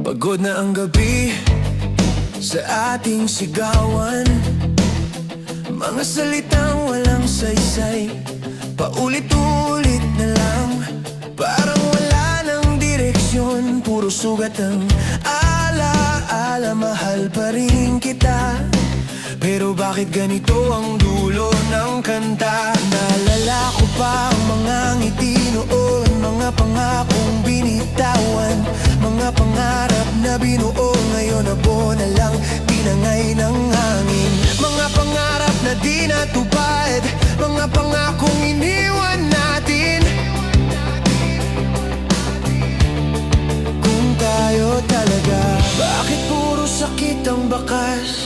Pagod na ang gabi sa ating sigawan, mga salitang walang saysay, paulit-ulit na lang. Parang wala ng direksyon, puro sugat ang ala-ala. Mahal pa rin kita, pero bakit ganito ang dulo ng kanta? Naalala ko pa ang mga ngiti noon, mga pangakong binitawan, mga pangarap na binuo, ngayon abo na lang, tinangay ng hangin. Mga pangarap na di natupad, mga pangakong iniwan natin. Kung tayo talaga, bakit puro sakit ang bakas?